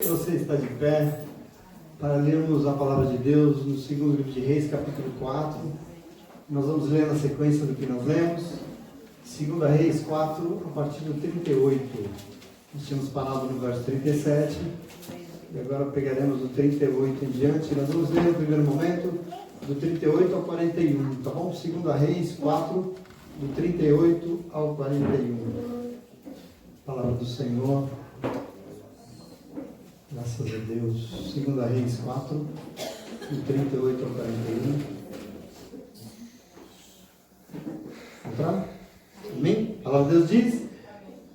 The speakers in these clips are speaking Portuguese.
Você está de pé para lermos a palavra de Deus no segundo livro de Reis, capítulo 4. Nós vamos ler na sequência do que nós lemos. 2 Reis 4, a partir do 38. Nós tínhamos parado no verso 37 e agora pegaremos do 38 em diante. Nós vamos ler no primeiro momento do 38 ao 41, tá bom? 2 Reis 4, do 38 ao 41. Palavra do Senhor. Graças a Deus. 2 Reis 4, do 38 ao 41. Encontraram? Amém? A palavra de Deus diz: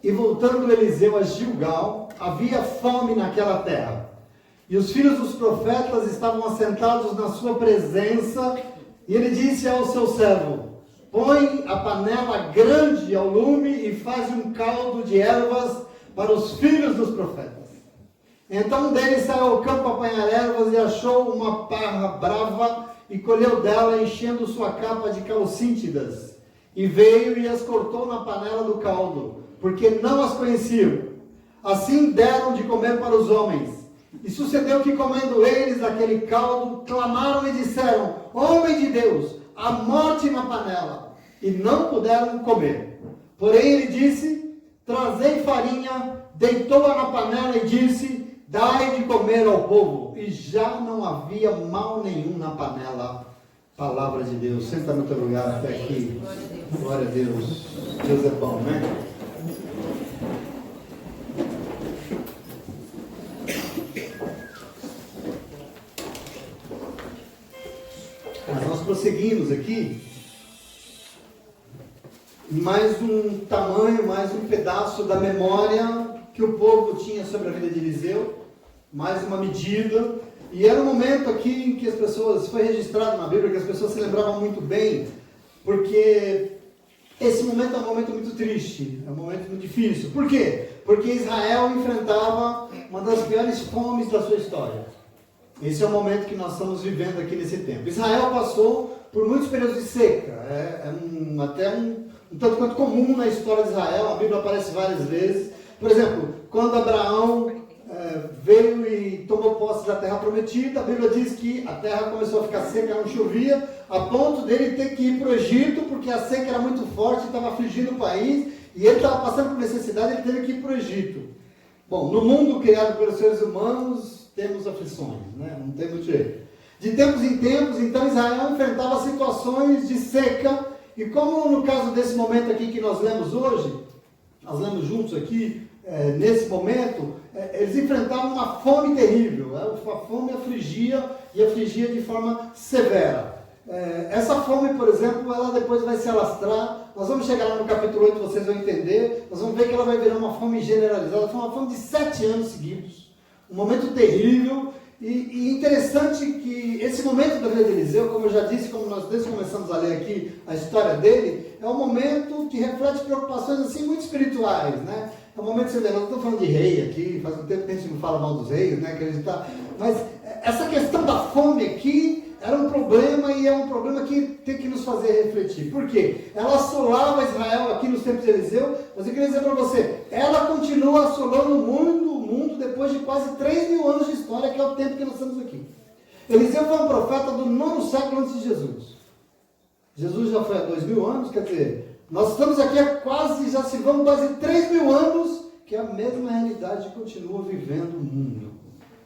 E voltando Eliseu a Gilgal, havia fome naquela terra. E os filhos dos profetas estavam assentados na sua presença. E ele disse ao seu servo: Põe a panela grande ao lume e faz um caldo de ervas para os filhos dos profetas. Então um deles saiu ao campo a apanhar ervas e achou uma parra brava e colheu dela, enchendo sua capa de calcíntidas. E veio e as cortou na panela do caldo, porque não as conheciam. Assim deram de comer para os homens. E sucedeu que, comendo eles daquele caldo, clamaram e disseram: Homem de Deus, há morte na panela. E não puderam comer. Porém ele disse: Trazei farinha, deitou-a na panela e disse: Dai de comer ao povo. E já não havia mal nenhum na panela. Palavra de Deus. Senta no teu lugar até aqui. Glória a Deus. Deus é bom, né? Mas nós prosseguimos aqui. Mais um tamanho, mais um pedaço da memória que o povo tinha sobre a vida de Eliseu. Mais uma medida, e era um momento aqui em que as pessoas, foi registrado na Bíblia, que as pessoas se lembravam muito bem, porque esse momento é um momento muito triste, é um momento muito difícil. Por quê? Porque Israel enfrentava uma das piores fomes da sua história. Esse é o momento que nós estamos vivendo aqui nesse tempo. Israel passou por muitos períodos de seca, até um tanto quanto comum na história de Israel, a Bíblia aparece várias vezes. Por exemplo, quando Abraão veio e tomou posse da terra prometida, a Bíblia diz que a terra começou a ficar seca, não chovia, a ponto dele ter que ir para o Egito, porque a seca era muito forte, estava afligindo o país, e ele estava passando por necessidade, ele teve que ir para o Egito. Bom, no mundo criado pelos seres humanos, temos aflições, né? Não tem muito jeito. De tempos em tempos, então, Israel enfrentava situações de seca, e como no caso desse momento aqui que nós lemos hoje, nós lemos juntos aqui, nesse momento, eles enfrentavam uma fome terrível. A fome afligia, e afligia de forma severa. Essa fome, por exemplo, ela depois vai se alastrar. Nós vamos chegar lá no capítulo 8, vocês vão entender. Nós vamos ver que ela vai virar uma fome generalizada. Foi uma fome de 7 anos seguidos. Um momento terrível. E interessante que esse momento da vida de Eliseu, como eu já disse, como nós desde começamos a ler aqui a história dele, é um momento que reflete preocupações assim muito espirituais, né? É um momento que você vê, nós não estamos falando de rei aqui, faz um tempo que a gente não fala mal dos reis, né? Mas essa questão da fome aqui era um problema, e é um problema que tem que nos fazer refletir. Por quê? Ela assolava Israel aqui nos tempos de Eliseu, mas eu queria dizer para você, ela continua assolando o mundo depois de quase 3.000 anos de história, que é o tempo que nós estamos aqui. Eliseu foi um profeta do 9º século antes de Jesus. Jesus já foi há 2.000 anos, quer dizer, nós estamos aqui há já se vão quase 3.000 anos, que é a mesma realidade que continua vivendo o mundo.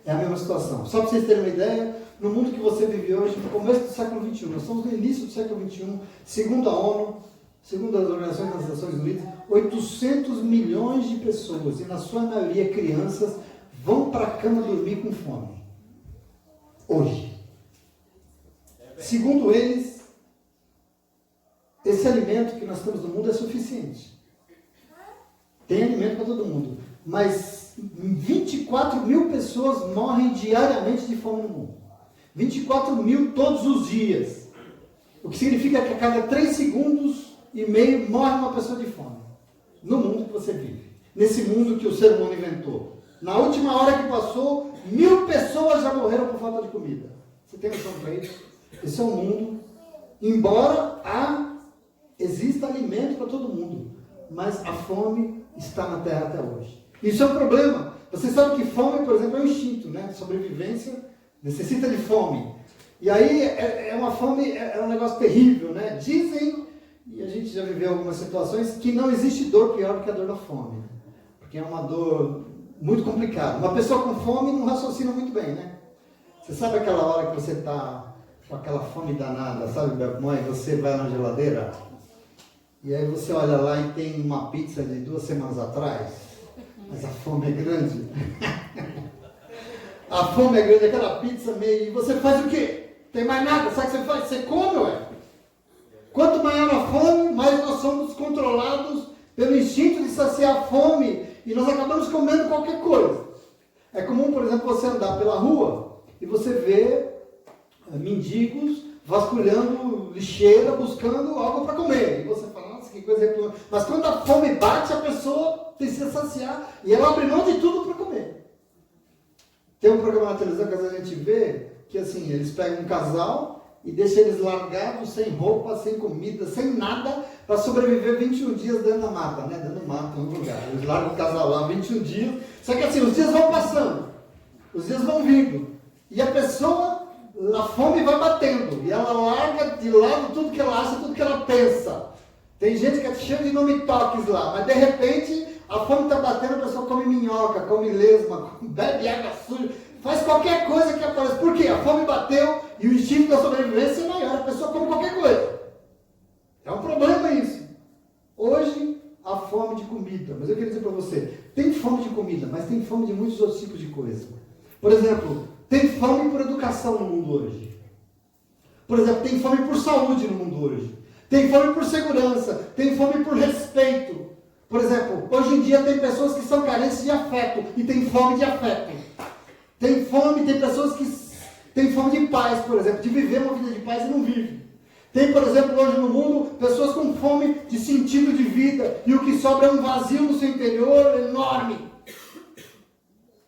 É a mesma situação. Só para vocês terem uma ideia, no mundo que você vive hoje, no começo do século XXI, nós estamos no início do século XXI, segundo a ONU, segundo as Organizações das Nações Unidas, 800 milhões de pessoas, e na sua maioria crianças, vão para a cama dormir com fome. Hoje. Segundo eles, esse alimento que nós temos no mundo é suficiente. Tem alimento para todo mundo. Mas 24 mil pessoas morrem diariamente de fome no mundo. 24 mil todos os dias. O que significa que a cada 3 segundos e meio morre uma pessoa de fome. No mundo que você vive. Nesse mundo que o ser humano inventou. Na última hora que passou, 1.000 pessoas já morreram por falta de comida. Você tem noção para isso? Esse é um mundo, embora exista alimento para todo mundo, mas a fome está na terra até hoje. Isso é um problema, Você sabe que fome, por exemplo, é um instinto, né? Sobrevivência necessita de fome. E aí é uma fome, é um negócio terrível, né? Dizem, e a gente já viveu algumas situações, que não existe dor pior do que a dor da fome. Porque é uma dor muito complicada. Uma pessoa com fome não raciocina muito bem, né? Você sabe aquela hora que você está com aquela fome danada, sabe, mãe? Você vai na geladeira e aí você olha lá e tem uma pizza de 2 semanas atrás, mas a fome é grande. A fome é grande, aquela pizza meio... E você faz o quê? Tem mais nada, sabe o que você faz? Você come, ué? Quanto maior a fome, mais nós somos controlados pelo instinto de saciar a fome e nós acabamos comendo qualquer coisa. É comum, por exemplo, você andar pela rua e você vê mendigos vasculhando lixeira, buscando algo para comer. E você fala, nossa, que coisa reclamante. Mas quando a fome bate, a pessoa precisa saciar e ela abre mão de tudo para comer. Tem um programa na televisão que às vezes a gente vê que assim, eles pegam um casal e deixam eles largados, sem roupa, sem comida, sem nada, para sobreviver 21 dias dentro da mata, né? Dentro do mato, em algum lugar. Eles largam o casal lá 21 dias. Só que assim, os dias vão passando, os dias vão vindo. E a pessoa, a fome vai batendo. E ela larga de lado tudo que ela acha, tudo que ela pensa. Tem gente que é cheia de nome-toques lá, mas de repente a fome está batendo, a pessoa come minhoca, come lesma, bebe água suja, faz qualquer coisa que apareça. Por quê? A fome bateu e o instinto da sobrevivência é maior, a pessoa come qualquer coisa. É um problema isso. Hoje, a fome de comida. Mas eu queria dizer para você, tem fome de comida, mas tem fome de muitos outros tipos de coisa. Por exemplo, tem fome por educação no mundo hoje. Por exemplo, tem fome por saúde no mundo hoje. Tem fome por segurança. Tem fome por respeito. Por exemplo, hoje em dia tem pessoas que são carentes de afeto e tem fome de afeto. Tem fome, tem pessoas que têm fome de paz, por exemplo, de viver uma vida de paz e não vivem. Tem, por exemplo, hoje no mundo, pessoas com fome de sentido de vida e o que sobra é um vazio no seu interior enorme.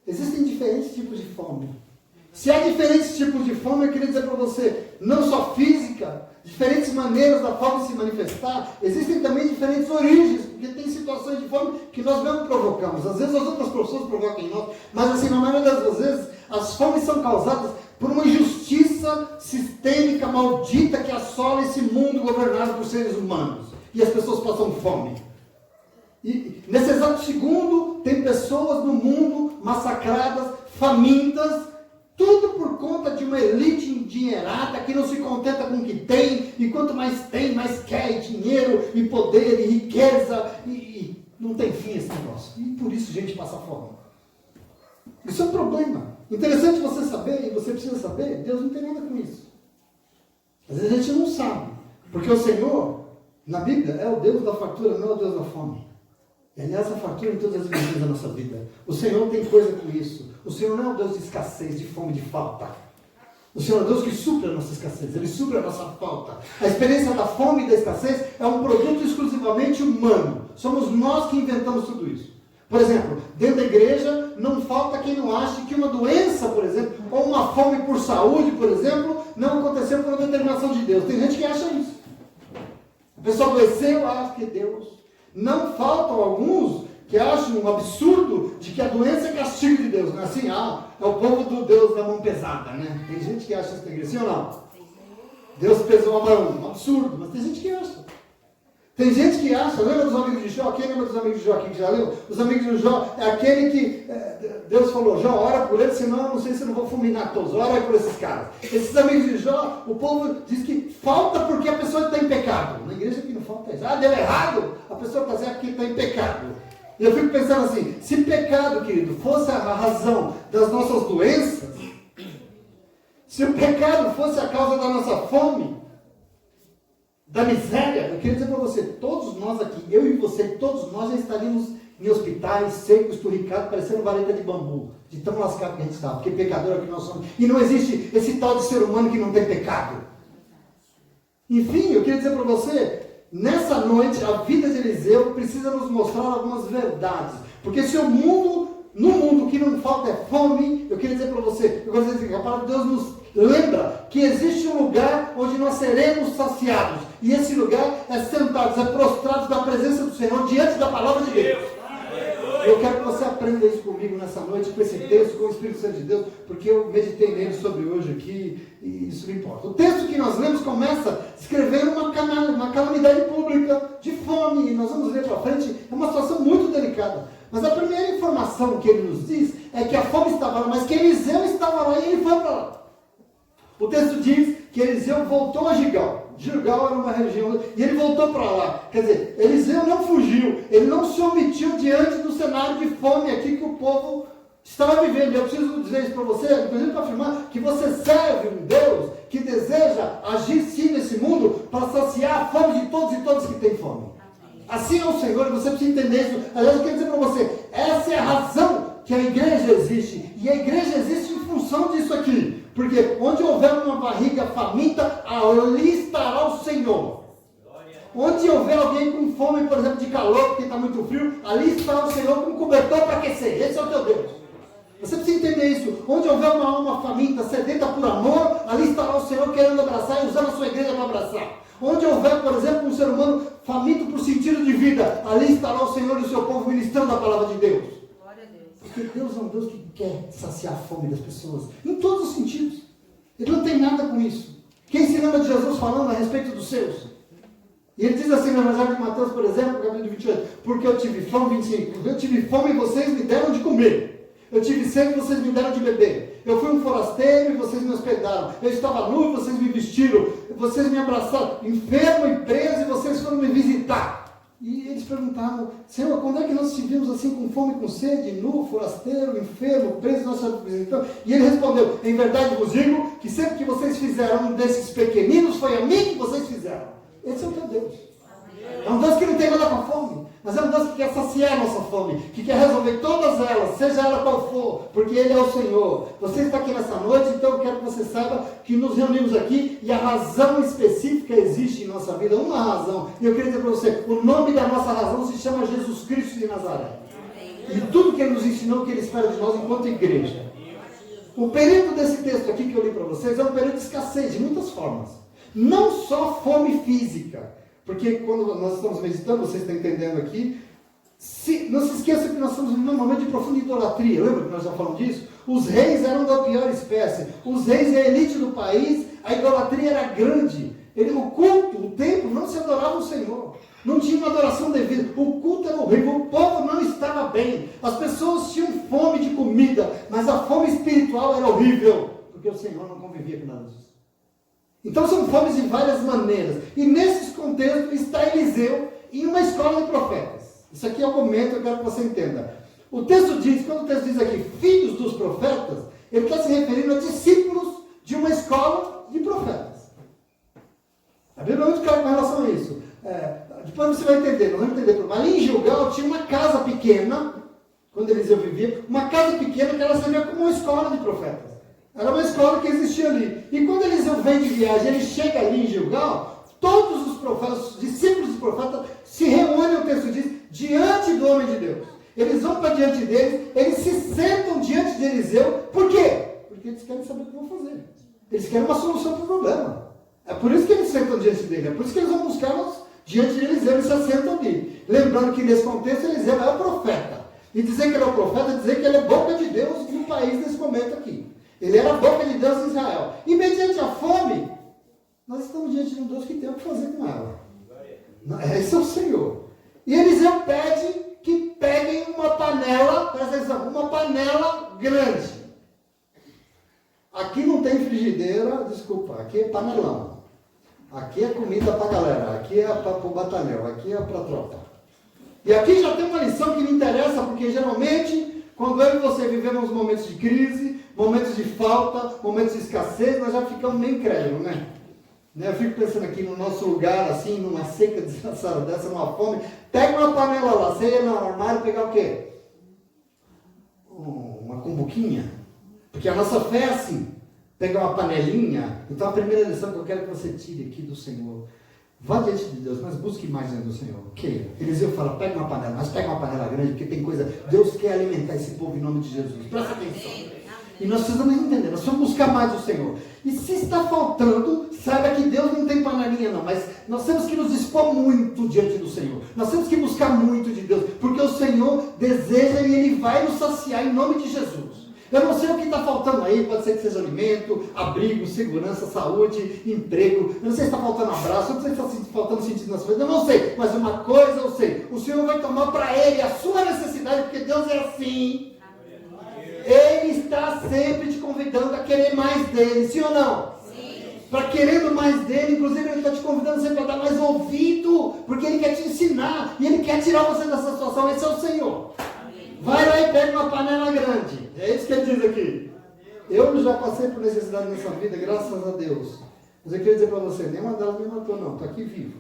Existem diferentes tipos de fome. Se há diferentes tipos de fome, eu queria dizer para você, não só física, diferentes maneiras da fome se manifestar, existem também diferentes origens, porque tem situações de fome que nós mesmo provocamos. Às vezes as outras pessoas provocam em nós, mas assim, na maioria das vezes, as fomes são causadas por uma injustiça sistêmica maldita que assola esse mundo governado por seres humanos. E as pessoas passam fome. E nesse exato segundo, tem pessoas no mundo massacradas, famintas, tudo por conta de uma elite endinheirada que não se contenta com o que tem, e quanto mais tem, mais quer, e dinheiro, e poder, e riqueza, e não tem fim esse negócio. E por isso a gente passa fome. Isso é um problema. Interessante você saber, e você precisa saber, Deus não tem nada com isso. Às vezes a gente não sabe, porque o Senhor, na Bíblia, é o Deus da fartura, não é o Deus da fome. E aliás, a fartura em todas as dimensões da nossa vida. O Senhor tem coisa com isso. O Senhor não é um Deus de escassez, de fome, de falta. O Senhor é um Deus que supre a nossa escassez, Ele supre a nossa falta. A experiência da fome e da escassez é um produto exclusivamente humano. Somos nós que inventamos tudo isso. Por exemplo, dentro da igreja, não falta quem não ache que uma doença, por exemplo, ou uma fome por saúde, por exemplo, não aconteceu por uma determinação de Deus. Tem gente que acha isso. A pessoa adoeceu, acha que Deus... Não faltam alguns que acham um absurdo de que a doença é castigo de Deus. Não é assim? É o povo do Deus da mão pesada, né? Tem gente que acha isso na igreja, sim ou não? Deus pesou a mão. Um absurdo, mas tem gente que acha. Tem gente que acha, lembra dos amigos de Jó? Quem lembra dos amigos de Jó aqui que já leu? Os amigos de Jó é aquele que Deus falou, Jó, ora por eles, senão eu não sei se eu não vou fulminar todos. Ora por esses caras. Esses amigos de Jó, o povo diz que falta porque a pessoa está em pecado. Na igreja aqui não falta isso. Deu errado, a pessoa está certa porque está em pecado. E eu fico pensando assim, se pecado, querido, fosse a razão das nossas doenças, se o pecado fosse a causa da nossa fome, da miséria, eu queria dizer para você, todos nós aqui, eu e você, todos nós já estaríamos em hospitais, secos, esturricados, parecendo vareta de bambu, de tão lascado que a gente está, porque pecador é o que nós somos. E não existe esse tal de ser humano que não tem pecado. Enfim, eu queria dizer para você, nessa noite, a vida de Eliseu precisa nos mostrar algumas verdades. Porque se o mundo, no mundo o que não falta é fome, eu queria dizer para você, eu gostaria de dizer que a palavra de Deus nos lembra que existe um lugar onde nós seremos saciados. E esse lugar é sentados, é prostrados na presença do Senhor, diante da palavra de Deus. Eu quero que você aprenda isso comigo nessa noite, com esse texto, com o Espírito Santo de Deus, porque eu meditei nele sobre hoje aqui, e isso me importa. O texto que nós lemos começa escrevendo uma calamidade pública de fome, e nós vamos ler para frente, é uma situação muito delicada. Mas a primeira informação que ele nos diz é que a fome estava lá, mas que Eliseu estava lá e ele foi para lá. O texto diz que Eliseu voltou a Gilgal. Gilgal era uma região, e ele voltou para lá. Quer dizer, Eliseu não fugiu, ele não se omitiu diante do cenário de fome aqui que o povo estava vivendo. Eu preciso dizer isso para você, inclusive para afirmar que você serve um Deus que deseja agir sim nesse mundo para saciar a fome de todos e todas que têm fome. Assim é o Senhor, e você precisa entender isso. Aliás, eu quero dizer para você, essa é a razão que a igreja existe. E a igreja existe em função disso aqui. Porque onde houver uma barriga faminta, ali estará o Senhor. Onde houver alguém com fome, por exemplo, de calor, porque está muito frio, ali estará o Senhor com um cobertor para aquecer. Esse é o teu Deus. Você precisa entender isso. Onde houver uma alma faminta, sedenta por amor, ali estará o Senhor querendo abraçar e usando a sua igreja para abraçar. Onde houver, por exemplo, um ser humano faminto por sentido de vida, ali estará o Senhor e o seu povo ministrando a palavra de Deus. Glória a Deus. Porque Deus é um Deus que quer saciar a fome das pessoas, em todos os sentidos. Ele não tem nada com isso. Quem se lembra de Jesus falando a respeito dos seus? E ele diz assim no Evangelho de Mateus, por exemplo, capítulo 28, porque eu tive fome, 25, eu tive fome e vocês me deram de comer. Eu tive sede e vocês me deram de beber. Eu fui um forasteiro e vocês me hospedaram. Eu estava nu e vocês me vestiram. Vocês me abraçaram. Enfermo e preso e vocês foram me visitar. E eles perguntavam, Senhor, quando é que nós te vimos assim com fome e com sede, nu, forasteiro, enfermo, preso, nós te visitamos? E ele respondeu, em verdade vos digo, que sempre que vocês fizeram um desses pequeninos, foi a mim que vocês fizeram. Esse é o teu Deus. É um Deus que não tem nada com a fome, mas é um Deus que quer saciar a nossa fome, que quer resolver todas elas, seja ela qual for, porque Ele é o Senhor. Você está aqui nessa noite, então eu quero que você saiba que nos reunimos aqui e a razão específica existe em nossa vida, uma razão. E eu queria dizer para você, o nome da nossa razão se chama Jesus Cristo de Nazaré. E tudo que Ele nos ensinou, que Ele espera de nós enquanto igreja. O período desse texto aqui que eu li para vocês é um período de escassez, de muitas formas. Não só fome física, porque quando nós estamos meditando, vocês estão entendendo aqui, não se esqueça que nós estamos vivendo um momento de profunda idolatria. Lembra que nós já falamos disso? Os reis eram da pior espécie. Os reis e a elite do país, a idolatria era grande. O culto, o templo, não se adorava o Senhor. Não tinha uma adoração devida. O culto era horrível. O povo não estava bem. As pessoas tinham fome de comida, mas a fome espiritual era horrível, porque o Senhor não convivia com nada disso. Então são fomes de várias maneiras. E nesses contextos está Eliseu em uma escola de profetas. Isso aqui é o momento, eu quero que você entenda. O texto diz, quando o texto diz aqui, filhos dos profetas, ele está se referindo a discípulos de uma escola de profetas. A Bíblia é muito clara com relação a isso. Depois você vai entender, nós vamos entender. Mas ali em Gilgal tinha uma casa pequena, quando Eliseu vivia, uma casa pequena que ela servia como uma escola de profetas. Era uma escola que existia ali. E quando Eliseu vem de viagem, ele chega ali em Gilgal, todos os profetas, os discípulos dos profetas, se reúnem, o texto diz, diante do homem de Deus. Eles vão para diante deles, eles se sentam diante de Eliseu. Por quê? Porque eles querem saber o que vão fazer. Eles querem uma solução para o problema. É por isso que eles sentam diante dele. É por isso que eles vão buscá-los diante de Eliseu. Eles se assentam ali. Lembrando que nesse contexto, Eliseu é o profeta. E dizer que ele é o profeta é dizer que ele é boca de Deus no país nesse momento aqui. Ele era a boca de Deus em Israel. E mediante a fome, nós estamos diante de um Deus que tem o que fazer com ela. Esse é o Senhor. E Eliseu pede que peguem uma panela, presta atenção, uma panela grande. Aqui não tem frigideira, desculpa, aqui é panelão. Aqui é comida para a galera, aqui é para o batalhão, aqui é para a tropa. E aqui já tem uma lição que me interessa, porque geralmente, quando eu e você vivemos momentos de crise, momentos de falta, momentos de escassez, nós já ficamos meio incrédulos, né? Eu fico pensando aqui no nosso lugar, assim, numa seca desgraçada dessa, numa fome. Pega uma panela lá, você ia no armário pegar o quê? Uma cumbuquinha. Porque a nossa fé é assim, pegar uma panelinha. Então a primeira lição que eu quero que você tire aqui do Senhor, vá diante de Deus, mas busque mais diante do Senhor. Queira. Eliseu fala, pega uma panela, mas pega uma panela grande, porque tem coisa, Deus quer alimentar esse povo em nome de Jesus. Presta atenção. E nós precisamos entender, nós precisamos buscar mais o Senhor. E se está faltando, saiba que Deus não tem panelinha não, mas nós temos que nos expor muito diante do Senhor. Nós temos que buscar muito de Deus, porque o Senhor deseja e Ele vai nos saciar em nome de Jesus. Eu não sei o que está faltando aí, pode ser que seja alimento, abrigo, segurança, saúde, emprego. Eu não sei se está faltando abraço, eu não sei se está faltando sentido nas coisas, eu não sei. Mas uma coisa eu sei, o Senhor vai tomar para Ele a sua necessidade, porque Deus é assim. Ele está sempre te convidando a querer mais dele, sim ou não? Sim. Para querendo mais dele, inclusive Ele está te convidando sempre a dar mais ouvido, porque Ele quer te ensinar, e Ele quer tirar você dessa situação, esse é o Senhor. Vai lá e pega uma panela grande. É isso que ele diz aqui. Eu já passei por necessidade nessa vida, graças a Deus. Mas eu queria dizer para você, nenhuma delas me matou não, estou aqui vivo.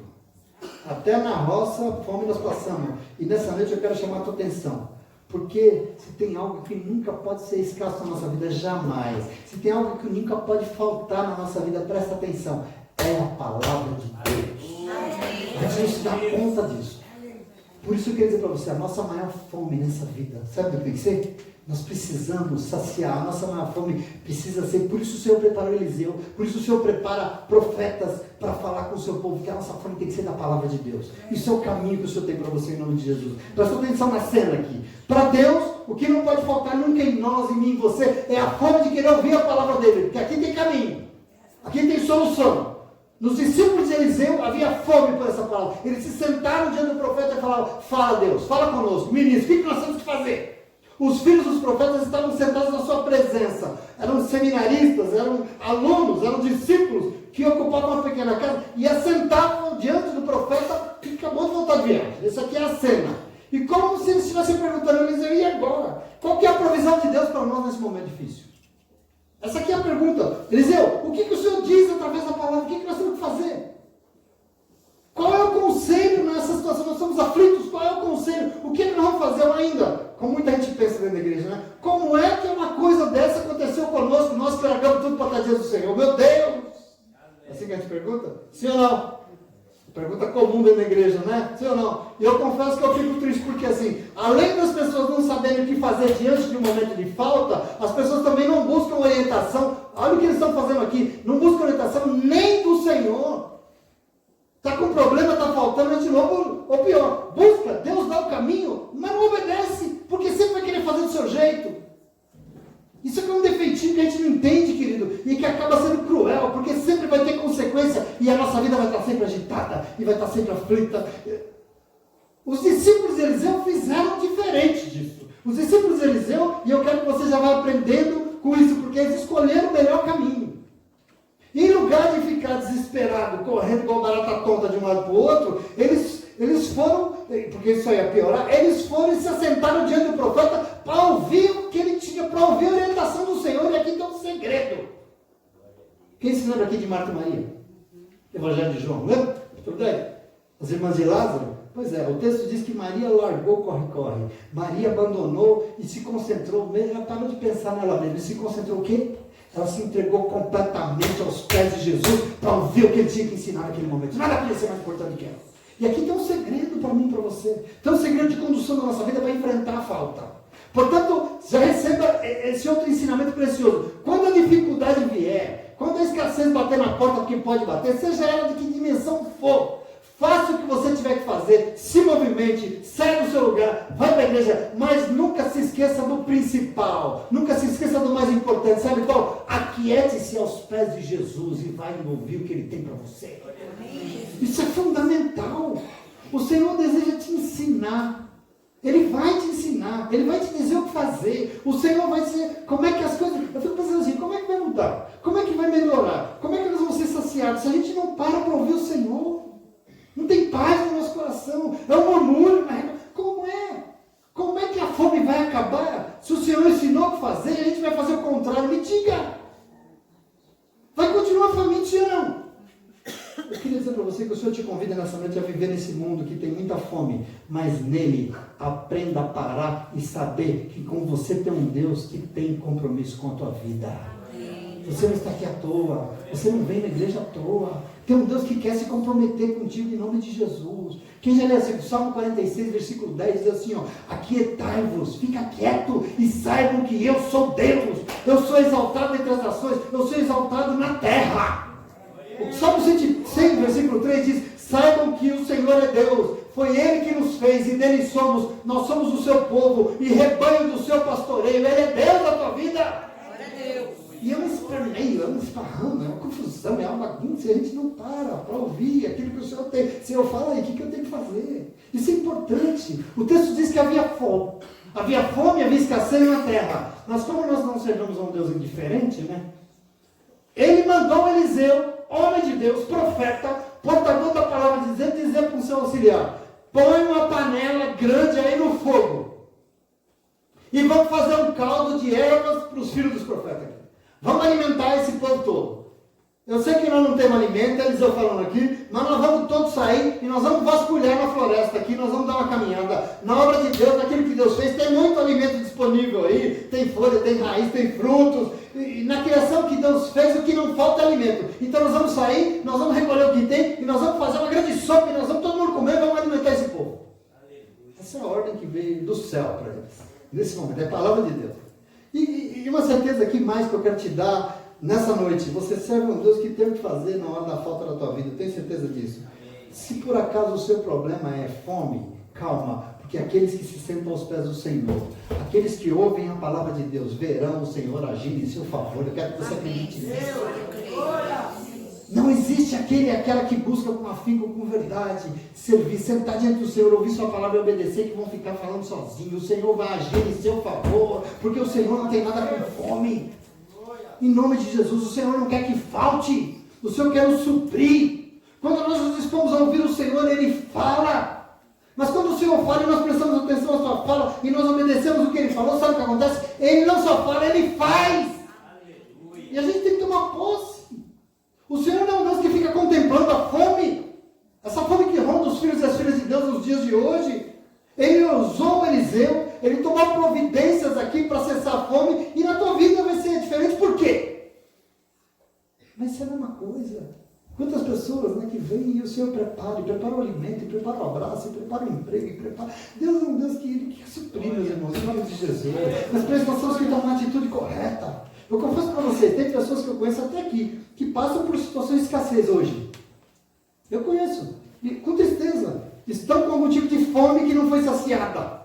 Até na roça, fome nós passamos. E nessa noite eu quero chamar a tua atenção. Porque se tem algo que nunca pode ser escasso na nossa vida, jamais. Se tem algo que nunca pode faltar na nossa vida, presta atenção. É a palavra de Deus. A gente dá conta disso. Por isso eu queria dizer para você, a nossa maior fome nessa vida, sabe do que tem que ser? Nós precisamos saciar, a nossa maior fome precisa ser, por isso o Senhor preparou Eliseu, por isso o Senhor prepara profetas para falar com o seu povo, que a nossa fome tem que ser da palavra de Deus. Isso é o caminho que o Senhor tem para você em nome de Jesus. Presta atenção na cena aqui. Para Deus, o que não pode faltar nunca em nós, em mim, em você, é a fome de querer ouvir a palavra dele, porque aqui tem caminho, aqui tem solução. Nos discípulos de Eliseu havia fome por essa palavra. Eles se sentaram diante do profeta e falaram: fala Deus, fala conosco, ministro, o que nós temos que fazer? Os filhos dos profetas estavam sentados na sua presença. Eram seminaristas, eram alunos, eram discípulos que ocupavam uma pequena casa e assentavam diante do profeta que acabou de voltar de viagem. Isso aqui é a cena. E como se eles estivessem perguntando a Eliseu: e agora? Qual que é a provisão de Deus para nós nesse momento difícil? Essa aqui é a pergunta. Eliseu, o que o Senhor diz através da palavra? O que nós temos que fazer? Qual é o conselho nessa situação? Nós estamos aflitos, qual é o conselho? O que nós vamos fazer ainda? Como muita gente pensa dentro da igreja, né? Como é que uma coisa dessa aconteceu conosco? Nós que largamos tudo para estar diante do Senhor. Meu Deus! É assim que a gente pergunta? Sim ou não? Pergunta comum dentro da igreja, né? Sim ou não? E eu confesso que eu fico triste porque assim, além das pessoas não saberem o que fazer diante de um momento de falta, as pessoas também não buscam orientação. Olha o que eles estão fazendo aqui. Não buscam orientação nem do Senhor. Está com problema, está faltando, mas de novo, ou pior, busca, Deus dá o caminho, mas não obedece, porque sempre vai querer fazer do seu jeito. Isso aqui é um defeitinho que a gente não entende, querido, e que acaba sendo cruel, porque sempre vai ter consequência, e a nossa vida vai estar sempre agitada, e vai estar sempre aflita. Os discípulos de Eliseu fizeram diferente disso. Os discípulos de Eliseu, e eu quero que você já vá aprendendo com isso, porque eles escolheram o melhor caminho. Em lugar de ficar desesperado, correndo igual barata tonta de um lado para o outro, eles foram, porque isso ia piorar, eles foram e se assentaram diante do profeta para ouvir o que ele tinha, para ouvir a orientação do Senhor, e aqui tem um segredo. Quem se lembra aqui de Marta e Maria? Evangelho de João, lembra? Tudo bem? As irmãs de Lázaro? Pois é, o texto diz que Maria largou, corre. Maria abandonou e se concentrou, ela parou de pensar nela mesma, e se concentrou o quê? Ela se entregou completamente aos pés de Jesus para ouvir o que ele tinha que ensinar naquele momento. Nada podia ser mais importante que ela. E aqui tem um segredo para mim e para você. Tem um segredo de condução da nossa vida para enfrentar a falta. Portanto, já receba esse outro ensinamento precioso. Quando a dificuldade vier, quando a escassez bater na porta, porque pode bater, seja ela de que dimensão for, faça o que você tiver que fazer, se movimente, saia do seu lugar, vai para a igreja, mas nunca se esqueça do principal, nunca se esqueça do mais importante, sabe qual? Aquiete-se aos pés de Jesus e vai ouvir o que Ele tem para você. Isso é fundamental. O Senhor deseja te ensinar. Ele vai te ensinar, Ele vai te dizer o que fazer. O Senhor vai dizer como é que as coisas... Eu fico pensando assim, como é que vai mudar? Como é que vai melhorar? Como é que nós vamos ser saciados se a gente não para ouvir o Senhor? Não tem paz no nosso coração. É um murmúrio. Como é? Como é que a fome vai acabar? Se o Senhor ensinou o que fazer, a gente vai fazer o contrário. Me diga. Vai continuar faminto, sim ou não? Eu queria dizer para você que o Senhor te convida nessa noite a viver nesse mundo que tem muita fome, mas nele aprenda a parar e saber que com você tem um Deus que tem compromisso com a tua vida. Você não está aqui à toa. Você não vem na igreja à toa. Tem um Deus que quer se comprometer contigo em nome de Jesus. Quem já lê assim, Salmo 46, versículo 10, diz assim, ó: aquietai-vos, fica quieto e saibam que eu sou Deus. Eu sou exaltado entre as nações, eu sou exaltado na terra. O Salmo 100, versículo 3 diz: saibam que o Senhor é Deus. Foi Ele que nos fez e dele somos. Nós somos o seu povo e rebanho do seu pastoreio. Ele é Deus da tua vida. E é um esperneio, é um esparramo, é uma confusão, é uma bagunça, e a gente não para ouvir aquilo que o Senhor tem. Senhor, fala aí, o que eu tenho que fazer? Isso é importante. O texto diz que havia fome. Havia fome, havia escassez na terra. Mas como nós não servimos a um Deus indiferente, né? Ele mandou Eliseu, homem de Deus, profeta, portador da palavra de Deus, dizer para o seu auxiliar: põe uma panela grande aí no fogo. E vamos fazer um caldo de ervas para os filhos dos profetas. Vamos alimentar esse povo todo. Eu sei que nós não temos alimento, Eliseu falando aqui, mas nós vamos todos sair e nós vamos vasculhar na floresta aqui, nós vamos dar uma caminhada. Na obra de Deus, naquilo que Deus fez, tem muito alimento disponível aí, tem folha, tem raiz, tem frutos. E na criação que Deus fez, o que não falta é alimento. Então nós vamos sair, nós vamos recolher o que tem e nós vamos fazer uma grande sopa e nós vamos todo mundo comer e vamos alimentar esse povo. Essa é a ordem que veio do céu para eles. Nesse momento, é a palavra de Deus. E uma certeza aqui mais que eu quero te dar nessa noite: você serve um Deus que tem o que fazer na hora da falta da tua vida, eu tenho certeza disso. Se por acaso o seu problema é fome, calma, porque aqueles que se sentam aos pés do Senhor, aqueles que ouvem a palavra de Deus, verão o Senhor agir em seu favor. Eu quero que você acredite nisso. Não existe aquela que busca com afinco, com verdade, servir, sentar diante do Senhor, ouvir sua palavra e obedecer, que vão ficar falando sozinhos. O Senhor vai agir em seu favor, porque o Senhor não tem nada com fome. Em nome de Jesus, o Senhor não quer que falte, o Senhor quer nos suprir. Quando nós nos dispomos a ouvir o Senhor, Ele fala. Mas quando o Senhor fala e nós prestamos atenção à sua fala e nós obedecemos o que Ele falou, sabe o que acontece? Ele não só fala, Ele faz. Aleluia. E a gente tem que tomar posse. O Senhor não é um Deus que fica contemplando a fome, essa fome que ronda os filhos e as filhas de Deus nos dias de hoje. Ele usou o Eliseu, ele tomou providências aqui para cessar a fome, e na tua vida vai ser diferente. Por quê? Vai ser a mesma coisa. Quantas pessoas, né, que vêm e o Senhor prepara o alimento, prepara o abraço, prepara o emprego, prepara... Deus é um Deus que suprir, meus irmãos, em nome de Jesus. Mas para isso nós temos que tomar uma atitude correta. Eu confesso para vocês, tem pessoas que eu conheço até aqui, que passam por situações de escassez hoje. Eu conheço, e com tristeza, estão com algum tipo de fome que não foi saciada.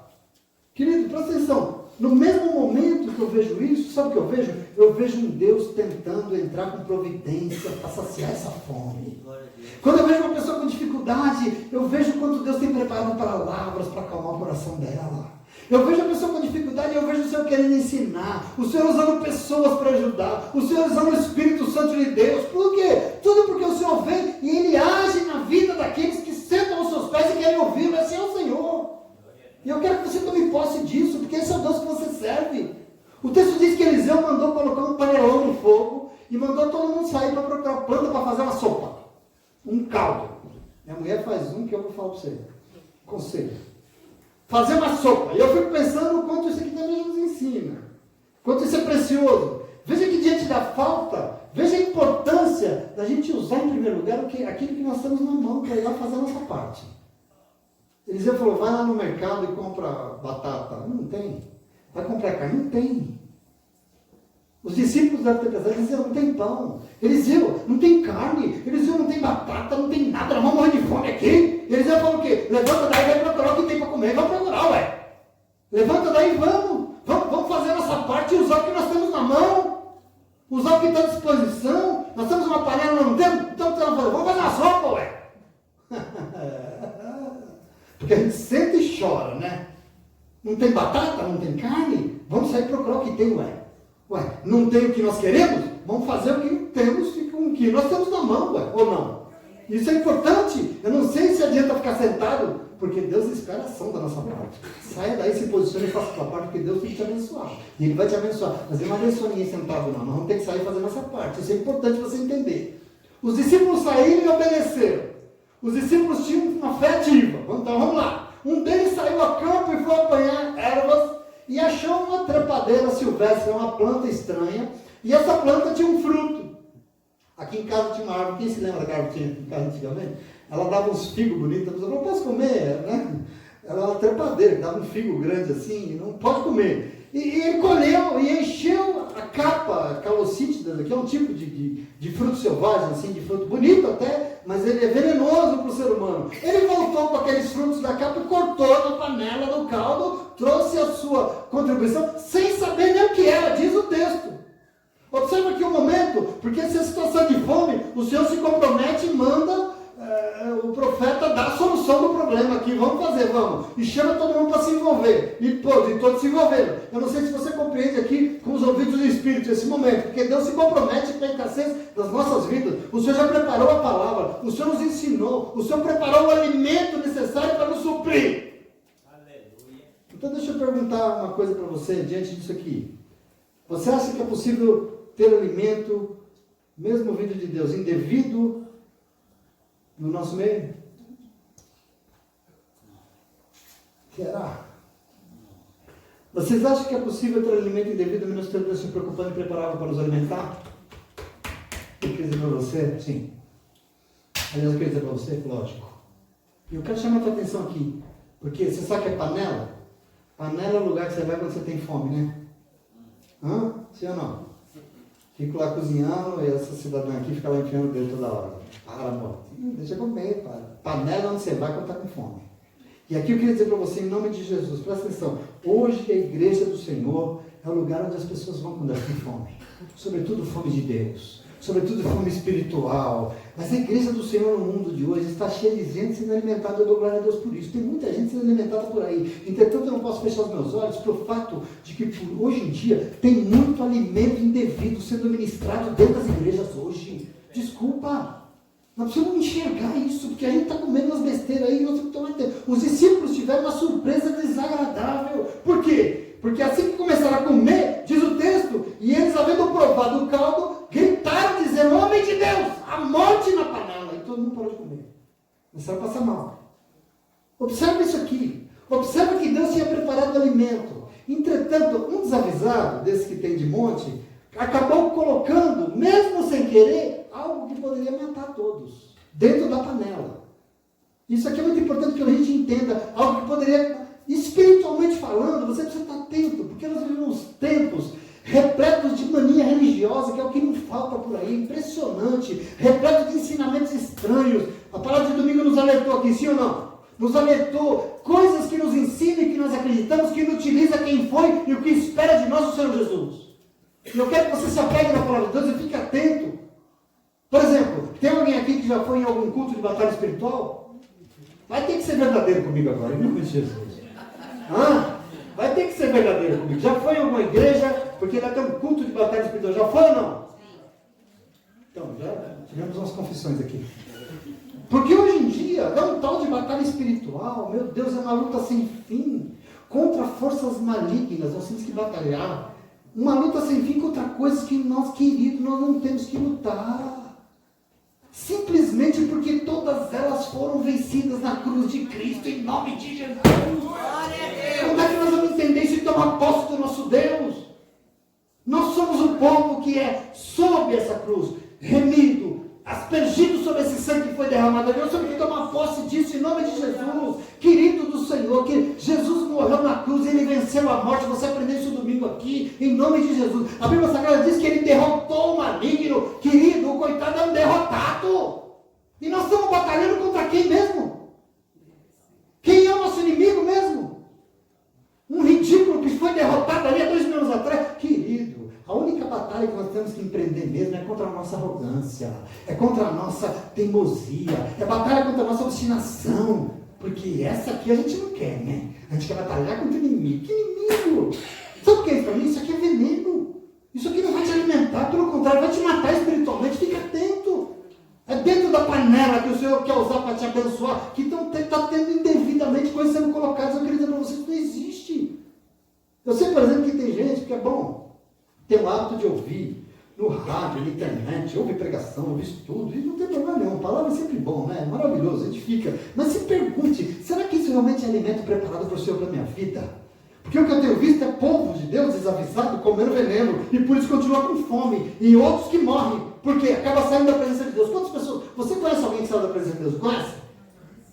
Querido, presta atenção, no mesmo momento que eu vejo isso, sabe o que eu vejo? Eu vejo um Deus tentando entrar com providência para saciar essa fome. Quando eu vejo uma pessoa com dificuldade, eu vejo quanto Deus tem preparado palavras para acalmar o coração dela. Eu vejo a pessoa com dificuldade e eu vejo o Senhor querendo ensinar, o Senhor usando pessoas para ajudar, o Senhor usando o Espírito Santo de Deus. Por quê? Tudo porque o Senhor vem e Ele age na vida daqueles que sentam aos seus pés e querem ouvi-lo. Esse é o Senhor. E eu quero que você tome posse disso, porque esse é o Deus que você serve. O texto diz que Eliseu mandou colocar um panelão no fogo e mandou todo mundo sair para procurar planta para fazer uma sopa, um caldo. Minha mulher faz um que eu vou falar para você. Conselho. Fazer uma sopa. E eu fico pensando o quanto isso aqui também nos ensina. Quanto isso é precioso. Veja que diante da falta, veja a importância da gente usar em primeiro lugar aquilo que nós temos na mão para ir lá fazer a nossa parte. Eliseu falou: vai lá no mercado e compra batata. Não tem. Vai comprar carne? Não tem. Os discípulos devem ter pensado: Eliseu, não tem pão. Eliseu, não tem carne. Eliseu, não tem batata, não tem nada. Nós vamos morrer de fome aqui. Eliseu falou o quê? Levanta daí e vai procurar o que tem para comer. Vamos procurar, ué. Levanta daí e vamos fazer a nossa parte e usar o que nós temos na mão. Usar o que está à disposição. Nós temos uma panela, não temos? Então vamos fazer uma sopa, ué. Porque a gente senta e chora, né? Não tem batata, não tem carne? Vamos sair procurar o que tem, ué. Ué, não tem o que nós queremos? Vamos fazer o que temos e com o que nós temos na mão, ué, ou não? Isso é importante. Eu não sei se adianta ficar sentado, porque Deus espera a ação da nossa parte. Saia daí, se posicione e faça a sua parte, porque Deus tem que te abençoar. E Ele vai te abençoar. Mas Ele não abençoa ninguém sentado, não. Nós vamos ter que sair e fazer a nossa parte. Isso é importante você entender. Os discípulos saíram e obedeceram. Os discípulos tinham uma fé ativa. Então vamos lá. Um deles saiu a campo e foi apanhar ervas e achou uma trepadeira silvestre, uma planta estranha, E essa planta tinha um fruto. Aqui em casa tinha uma árvore, quem se lembra da árvore que tinha em casa antigamente? Ela dava uns figos bonitos, a pessoa não posso comer, né? Ela era uma trepadeira, dava um figo grande assim, não pode comer. E ele colheu e encheu a capa calocítida, que é um tipo de fruto selvagem, assim, de fruto bonito até, mas ele é venenoso para o ser humano. Ele voltou com aqueles frutos da capa e cortou na panela do caldo, trouxe a sua contribuição, sem saber nem o que era, diz o texto. Observa aqui um momento, porque essa situação de fome, o Senhor se compromete e manda o profeta dar a solução do problema aqui. Vamos fazer, vamos. E chama todo mundo para se envolver. E todos se envolveram. Eu não sei se você compreende aqui com os ouvidos do Espírito esse momento, porque Deus se compromete com a escassez das nossas vidas. O Senhor já preparou a palavra, o Senhor nos ensinou, o Senhor preparou o alimento necessário para nos suprir. Aleluia. Então deixa eu perguntar uma coisa para você diante disso aqui. Você acha que é possível ter alimento, mesmo vindo de Deus, indevido no nosso meio? Será? Vocês acham que é possível ter alimento indevido menos ter Deus se preocupando e preparado para nos alimentar? Eu quero dizer para você, sim. Aliás, eu quero dizer para você, lógico. E eu quero chamar a tua atenção aqui, porque você sabe que é panela? Panela é o lugar que você vai quando você tem fome, né? Hã? Sim ou não? Fico lá cozinhando e essa cidadã aqui fica lá enfiando o dedo toda hora. Para, amor. Deixa eu comer, para. Panela onde você vai quando está com fome. E aqui eu queria dizer para você, em nome de Jesus, presta atenção. Hoje a igreja do Senhor é o lugar onde as pessoas vão quando elas têm fome. Sobretudo fome de Deus. Sobretudo fome espiritual. Mas a igreja do Senhor no mundo de hoje está cheia de gente sendo alimentada. Eu dou glória a Deus por isso. Tem muita gente sendo alimentada por aí. Entretanto, eu não posso fechar os meus olhos pelo fato de que hoje em dia tem muito alimento indevido sendo ministrado dentro das igrejas hoje. Desculpa. Nós precisamos enxergar isso, porque a gente está comendo umas besteiras aí. Os discípulos tiveram uma surpresa desagradável. Por quê? Porque assim que começaram a comer, diz o texto, e eles, havendo provado o caldo, gritaram, dizendo: homem de Deus, a morte na panela. E todo mundo parou de comer. Começaram a passar mal. Observa isso aqui. Observa que Deus tinha preparado o alimento. Entretanto, um desavisado, desse que tem de monte, acabou colocando, mesmo sem querer, algo que poderia matar todos, dentro da panela. Isso aqui é muito importante que a gente entenda, algo que poderia, espiritualmente falando, você precisa estar atento, porque nós vivemos tempos repletos de mania religiosa, que é o que não falta por aí, impressionante, repleto de ensinamentos estranhos. A palavra de domingo nos alertou aqui, sim ou não? Nos alertou coisas que nos ensinam e que nós acreditamos, que inutiliza quem foi e o que espera de nós o Senhor Jesus. E eu quero que você se apegue na palavra de Deus e fique atento. Por exemplo, tem alguém aqui que já foi em algum culto de batalha espiritual? Vai ter que ser verdadeiro comigo agora, em nome de Jesus. Vai ter que ser verdadeiro comigo. Já foi em alguma igreja, porque vai ter um culto de batalha espiritual. Já foi ou não? Então, já tivemos umas confissões aqui. Porque hoje em dia, é um tal de batalha espiritual, meu Deus, é uma luta sem fim, contra forças malignas, nós temos que batalhar. Uma luta sem fim contra coisas que nós, queridos, nós não temos que lutar. Simplesmente porque todas elas foram vencidas na cruz de Cristo, em nome de Jesus. Como é que nós vamos entender isso e tomar posse do nosso Deus? Nós somos o povo que é sob essa cruz, remido, aspergido sobre esse sangue que foi derramado. Nós temos que tomar posse disso em nome de Jesus. Querido do Senhor, que Jesus morreu na cruz, Ele venceu a morte. Você aprendeu isso domingo aqui, em nome de Jesus. A Bíblia Sagrada diz que Ele derrotou o maligno. Querido, o coitado é um derrotado. E nós estamos batalhando contra quem mesmo? Quem é o nosso inimigo mesmo? Um ridículo que foi derrotado ali há 2000 anos atrás. Querido, a única batalha que nós temos que empreender mesmo é contra a nossa arrogância, é contra a nossa teimosia, é batalha contra a nossa obstinação. Porque essa aqui a gente não quer, né? A gente quer batalhar contra o inimigo. Que inimigo? Sabe o que é isso para mim? Isso aqui é veneno. Isso aqui não vai te alimentar, pelo contrário, vai te matar espiritualmente. Fica atento. É dentro da panela que o Senhor quer usar para te abençoar, que está tendo indevidamente coisas sendo colocadas. Eu queria dizer para vocês que não existe. Eu sei, por exemplo, que tem gente que é bom, tem o hábito de ouvir no rádio, na internet, ouve pregação, ouve estudo, e não tem problema nenhum. A palavra é sempre bom, né? É maravilhoso, edifica. Mas se pergunte, será que isso realmente é alimento preparado para o Senhor, para a minha vida? Porque o que eu tenho visto é povo de Deus desavisado, comendo veneno, e por isso continua com fome, e outros que morrem, porque acaba saindo da presença de Deus. Quantas pessoas, você conhece alguém que saiu da presença de Deus? Conhece?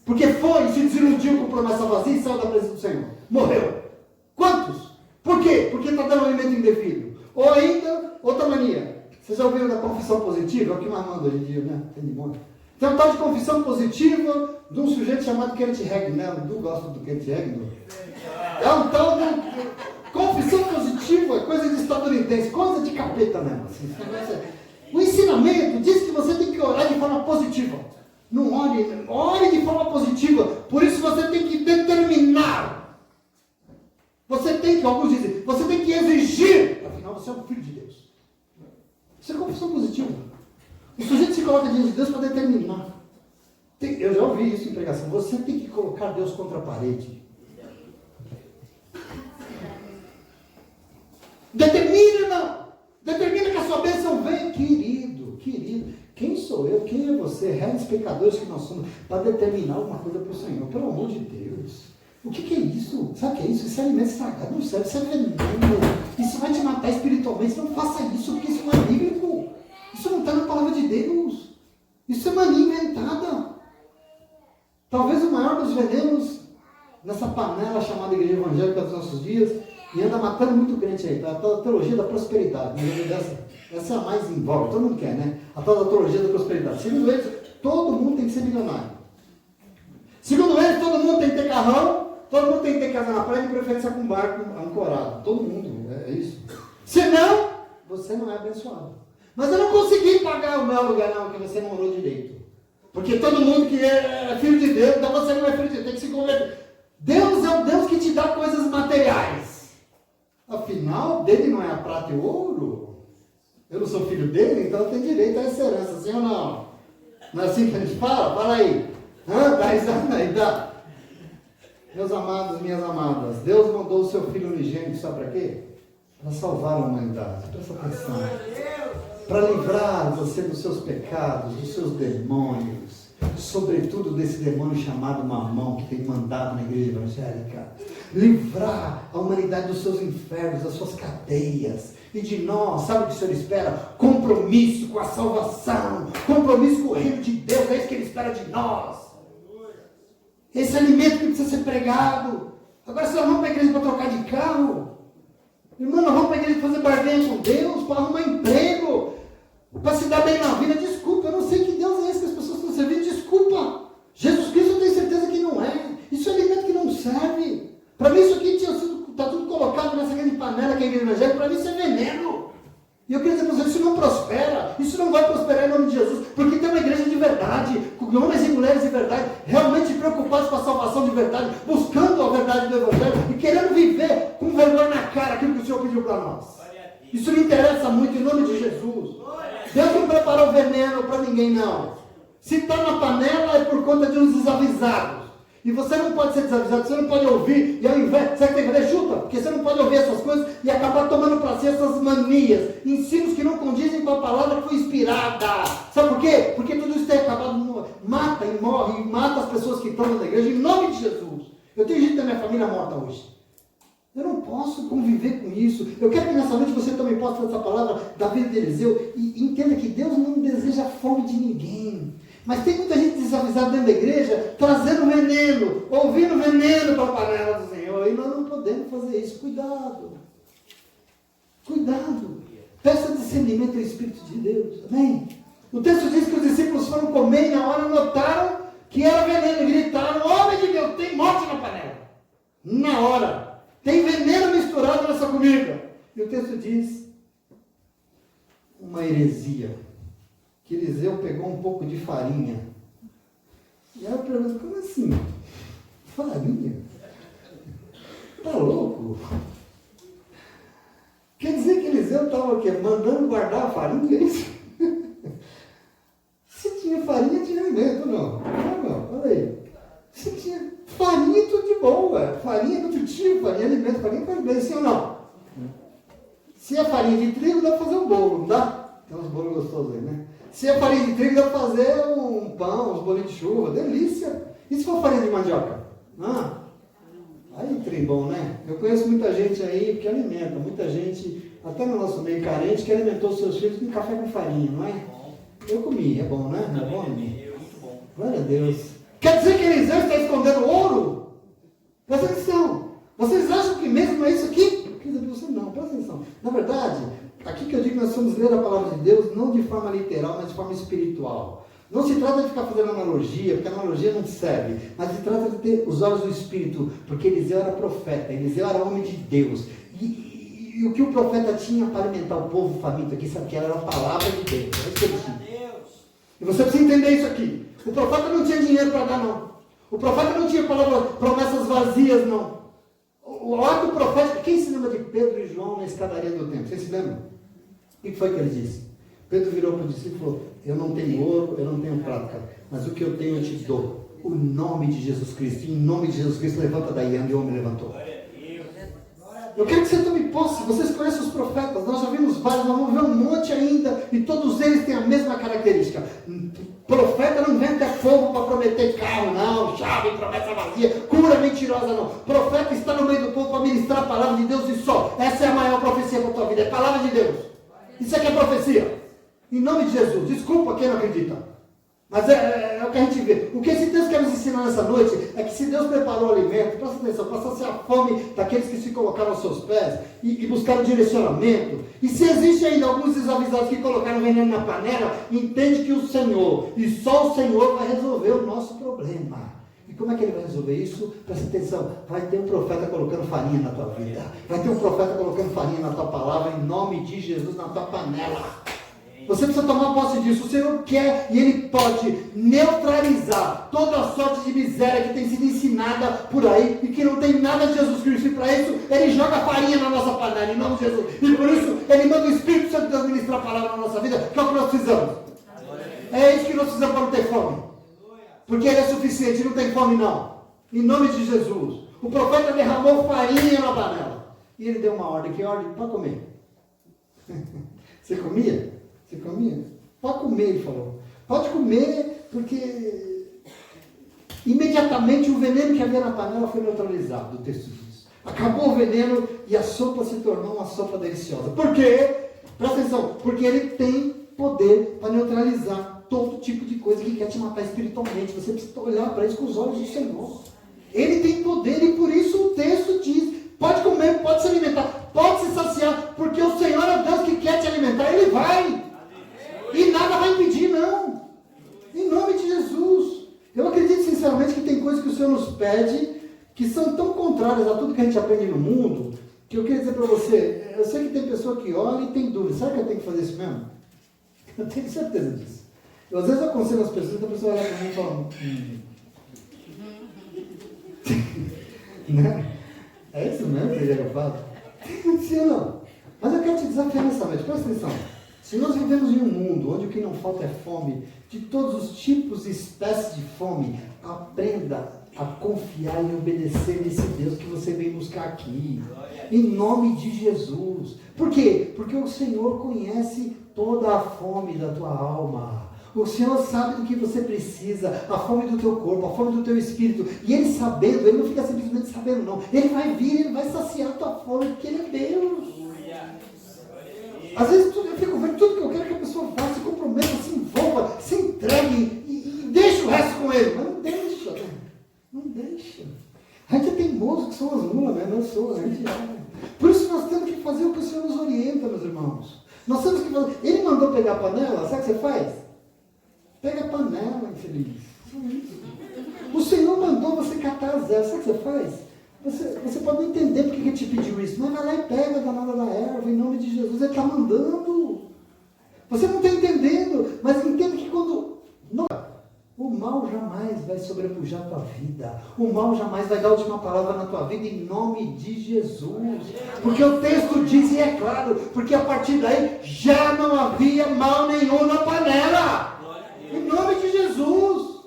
Porque foi e se desiludiu com promessa vazia e saiu da presença do Senhor. Morreu. Quantos? Por quê? Porque está dando alimento indevido. Ou ainda, outra mania. Vocês já ouviram da confissão positiva? É o que mais manda hoje em dia, né? Tem de monte. Tem um tal de confissão positiva de um sujeito chamado Kenneth Hagin, né? O Du gosta do Kenneth Hagin. É um tal de confissão positiva, coisa de estadunidense, coisa de capeta mesmo. Assim. O ensinamento diz que você tem que orar de forma positiva. Não ore de forma positiva. Por isso você tem que determinar. Você tem que, alguns dizem, você tem que exigir. Afinal, você é um filho de Deus. Isso é confissão positiva. O sujeito se coloca diante de Deus para determinar. Eu já ouvi isso em pregação. Você tem que colocar Deus contra a parede. Determina que a sua bênção vem, querido. Quem sou eu? Quem é você? Réis pecadores que nós somos, para determinar alguma coisa para o Senhor. Pelo amor de Deus. O que é isso? Sabe o que é isso? Isso é alimento estragado. Não serve, isso é veneno. Isso vai te matar espiritualmente. Não faça isso, porque isso não é bíblico. Isso não está na palavra de Deus. Isso é mania inventada. Talvez o maior dos venenos nessa panela chamada igreja evangélica dos nossos dias, e anda matando muito crente aí, a tal da teologia da prosperidade. Essa é a mais em voga, todo mundo quer, né? A tal da teologia da prosperidade. Segundo eles, todo mundo tem que ser milionário. Segundo eles, todo mundo tem que ter carrão, todo mundo tem que ter casa na praia, de preferência com barco ancorado. Todo mundo, é isso. Senão, você não é abençoado. Mas eu não consegui pagar o meu lugar, não, porque você não orou direito. Porque todo mundo que é filho de Deus, então você não é filho de Deus, tem que se converter. Deus é o Deus que te dá coisas materiais. Afinal, dele não é a prata e o ouro. Eu não sou filho dele, então eu tenho direito a essa herança, sim ou não? Não é assim que a gente fala? Fala aí. Dá risada aí, dá. Meus amados, minhas amadas, Deus mandou o seu Filho unigênito, sabe para quê? Para salvar a humanidade. Presta atenção. Para livrar você dos seus pecados, dos seus demônios, sobretudo desse demônio chamado Mamão, que tem mandado na igreja evangélica. Livrar a humanidade dos seus infernos, das suas cadeias. E de nós, sabe o que o Senhor espera? Compromisso com a salvação, compromisso com o reino de Deus, é isso que Ele espera de nós. Esse alimento que precisa ser pregado. Agora, se nós vamos para a igreja para trocar de carro, irmão, nós vamos para a igreja para fazer barganha com Deus, para arrumar emprego, para se dar bem na vida. Desculpa, eu não sei que Deus é esse que as pessoas estão servindo. Desculpa. Jesus Cristo eu tenho certeza que não é. Isso é alimento que não serve. Para mim isso aqui está tudo colocado nessa grande panela que é a igreja evangélica. Para mim isso é veneno. E eu queria dizer para vocês, isso não prospera. Isso não vai prosperar em nome de Jesus. Porque tem uma igreja de verdade, com homens e mulheres de verdade, realmente preocupados com a salvação de verdade, buscando a verdade do evangelho e querendo viver com vergonha na cara aquilo que o Senhor pediu para nós. Isso me interessa muito em nome de Jesus. Deus não preparou veneno para ninguém, não. Se está na panela é por conta de uns desavisados. E você não pode ser desavisado, você não pode ouvir, e ao invés, você tem que fazer chuta, porque você não pode ouvir essas coisas e acabar tomando para si essas manias, ensinos que não condizem com a palavra que foi inspirada. Sabe por quê? Porque tudo isso tem acabado, mata e morre, e mata as pessoas que estão na igreja, em nome de Jesus. Eu tenho gente da minha família morta hoje. Eu não posso conviver com isso. Eu quero que nessa noite você também possa essa palavra da vida de Eliseu e entenda que Deus não deseja a fome de ninguém. Mas tem muita gente desavisada dentro da igreja, trazendo veneno, ouvindo veneno para a panela do Senhor. E nós não podemos fazer isso. Cuidado. Cuidado. Peça discernimento ao Espírito de Deus. Amém? O texto diz que os discípulos foram comer e na hora notaram que era veneno. E gritaram, homem de Deus, tem morte na panela. Na hora. Tem veneno misturado nessa comida. E o texto diz uma heresia. Que Eliseu pegou um pouco de farinha. E aí eu pergunto, como assim? Farinha? Tá louco? Quer dizer que Eliseu estava o quê? Mandando guardar a farinha? É isso? Se tinha farinha, tinha alimento, não? Não, olha aí. Se tinha farinha, tudo de bom, ué. Farinha é nutritivo, farinha é alimento, farinha faz bem, sim ou não? Se é farinha de trigo, dá para fazer um bolo, não dá? Tem uns bolos gostosos aí, né? Se é farinha de trigo, dá para fazer um pão, uns bolinhos de chuva, delícia. E se for farinha de mandioca? Aí trem bom, né? Eu conheço muita gente aí que alimenta, muita gente, até no nosso meio carente, que alimentou seus filhos com café com farinha, não é? Eu comi, é bom, né? É bom? Muito bom. Glória a Deus. Quer dizer que Eliseu está escondendo ouro? Presta atenção. Vocês acham que mesmo é isso aqui? Não, presta atenção. Na verdade, aqui que eu digo que nós vamos ler a palavra de Deus, não de forma literal, mas de forma espiritual. Não se trata de ficar fazendo analogia, porque a analogia não serve, mas se trata de ter os olhos do Espírito, porque Eliseu era profeta, Eliseu era homem de Deus. E o que o profeta tinha para alimentar o povo faminto aqui, sabe que era a palavra de Deus. É isso que ele tinha. E você precisa entender isso aqui. O profeta não tinha dinheiro para dar, não. O profeta não tinha promessas vazias, não. O ato profético, quem se lembra de Pedro e João na escadaria do templo? Vocês se lembram? O que foi que ele disse? Pedro virou para o discípulo e falou: eu não tenho ouro, eu não tenho prata, mas o que eu tenho eu te dou. O nome de Jesus Cristo. E em nome de Jesus Cristo, levanta daí. E o homem levantou. Eu quero que você tome posse. Vocês conhecem os profetas, nós já vimos vários, nós vamos ver um monte ainda, e todos eles têm a mesma característica. Profeta não vem até fogo para prometer carro, não, chave, promessa vazia, cura mentirosa, não. Profeta está no meio do povo para ministrar a palavra de Deus e só. Essa é a maior profecia para a tua vida, é a palavra de Deus. Isso aqui é profecia. Em nome de Jesus. Desculpa quem não acredita. Mas é o que a gente vê. O que esse Deus quer nos ensinar nessa noite é que se Deus preparou o alimento, presta atenção, passa a ser a fome daqueles que se colocaram aos seus pés e buscaram direcionamento. E se existe ainda alguns desavisados que colocaram veneno na panela, entende que o Senhor, e só o Senhor, vai resolver o nosso problema. E como é que ele vai resolver isso? Presta atenção, vai ter um profeta colocando farinha na tua vida. Vai ter um profeta colocando farinha na tua palavra, em nome de Jesus, na tua panela. Você precisa tomar posse disso. O Senhor quer e Ele pode neutralizar toda a sorte de miséria que tem sido ensinada por aí e que não tem nada de Jesus Cristo. E para isso, Ele joga farinha na nossa panela, em nome de Jesus. E por isso, Ele manda o Espírito Santo Deus ministrar a palavra na nossa vida, que é o que nós precisamos. É isso que nós precisamos para não ter fome. Porque Ele é suficiente, não tem fome não. Em nome de Jesus. O profeta derramou farinha na panela. E Ele deu uma ordem. Que ordem? Para comer. Você comia? Você comia? Pode comer, ele falou. Pode comer, porque imediatamente o veneno que havia na panela foi neutralizado, o texto diz. Acabou o veneno e a sopa se tornou uma sopa deliciosa. Por quê? Presta atenção, porque ele tem poder para neutralizar todo tipo de coisa que quer te matar espiritualmente. Você precisa olhar para isso com os olhos do Senhor. Ele tem poder e por isso o texto diz: pode comer, pode se alimentar, pode se saciar, porque o Senhor é o Deus que quer te alimentar, Ele vai. E nada vai impedir, não. Em nome de Jesus. Eu acredito sinceramente que tem coisas que o Senhor nos pede que são tão contrárias a tudo que a gente aprende no mundo, que eu queria dizer para você, eu sei que tem pessoa que olha e tem dúvida. Será que eu tenho que fazer isso mesmo? Eu tenho certeza disso. Às vezes eu aconselho as pessoas, a pessoa olha para mim e fala... Né? É isso mesmo que eu falo? Sim ou não? Mas eu quero te desafiar nessa noite, presta atenção. Se nós vivemos em um mundo onde o que não falta é fome, de todos os tipos e espécies de fome, aprenda a confiar e obedecer nesse Deus que você veio buscar aqui. Em nome de Jesus. Por quê? Porque o Senhor conhece toda a fome da tua alma. O Senhor sabe do que você precisa, a fome do teu corpo, a fome do teu espírito. E Ele sabendo, Ele não fica simplesmente sabendo não. Ele vai vir, Ele vai saciar a tua fome, porque Ele é Deus. Às vezes eu fico vendo tudo que eu quero que a pessoa faça, se comprometa, se envolva, se entregue e deixa o resto com Ele. Mas não deixa, né? Não deixa. A gente é teimoso, que são as mulas, né? Não sou, a gente é. Por isso nós temos que fazer o que o Senhor nos orienta, meus irmãos. Nós temos que fazer. Ele mandou pegar a panela, sabe o que você faz? Pega a panela, infeliz. O Senhor mandou você catar as ervas, sabe o que você faz? Você pode não entender porque Ele te pediu isso, mas vai lá e pega a danada da erva, em nome de Jesus, Ele está mandando. Você não está entendendo, mas entenda que quando... Não, o mal jamais vai sobrepujar a tua vida. O mal jamais vai dar a última palavra na tua vida, em nome de Jesus. Porque o texto diz, e é claro, porque a partir daí já não havia mal nenhum na panela. Em nome de Jesus.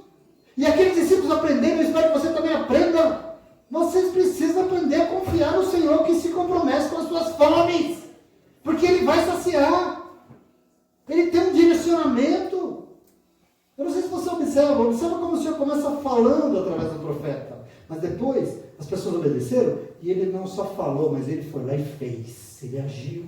E aqueles discípulos aprenderam, eu espero que você também aprenda. Vocês precisam aprender a confiar no Senhor que se compromete com as suas fomes. Porque Ele vai saciar. Ele tem um direcionamento. Eu não sei se você observa como o Senhor começa falando através do profeta. Mas depois, as pessoas obedeceram, e ele não só falou, mas ele foi lá e fez, ele agiu.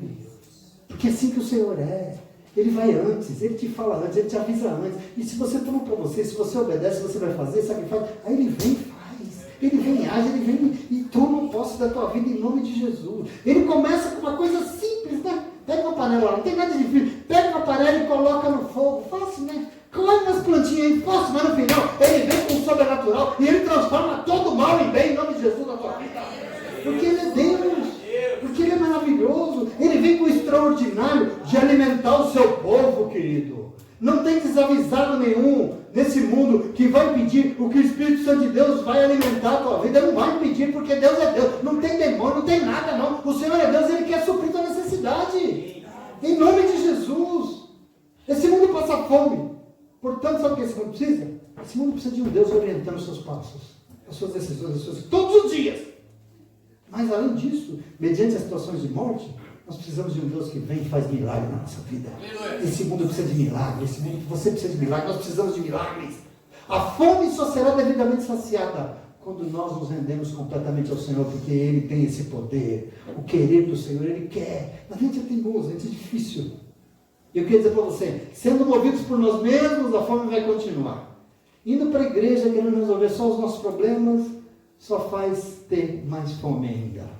Porque é assim que o Senhor é. Ele vai antes, ele te fala antes, ele te avisa antes. E se você toma para você, se você obedece, você vai fazer, sabe o que faz? Aí ele vem e faz. Ele vem, age, ele vem e toma posse da tua vida em nome de Jesus. Ele começa com uma coisa simples, né? Pega uma panela, não tem nada de difícil. Pega uma panela e coloca no fogo. Fácil, né? Colhe umas plantinhas aí, fácil, mas no final ele vem com o sobrenatural e ele transforma todo mal em bem em nome de Jesus na tua vida. Porque ele é Deus. Porque ele é maravilhoso. Ele vem com o extraordinário de alimentar o seu povo, querido. Não tem desavisado nenhum nesse mundo que vai pedir o que o Espírito Santo de Deus vai alimentar a tua vida. Ele não vai pedir, porque Deus é Deus. Não tem demônio, não tem nada não. O Senhor é Deus, Ele quer suprir tua necessidade. Em nome de Jesus. Esse mundo passa fome. Portanto, sabe o que esse mundo precisa? Esse mundo precisa de um Deus orientando os seus passos, as suas decisões, todos os dias. Mas além disso, mediante as situações de morte, nós precisamos de um Deus que vem e faz milagre na nossa vida. Esse mundo precisa de milagre, esse mundo, você precisa de milagre, nós precisamos de milagres. A fome só será devidamente saciada quando nós nos rendemos completamente ao Senhor, porque Ele tem esse poder, o querer do Senhor, Ele quer. A gente é teimoso, a gente é difícil. E eu queria dizer para você, sendo movidos por nós mesmos, a fome vai continuar. Indo para a igreja, querendo resolver só os nossos problemas, só faz ter mais fome ainda.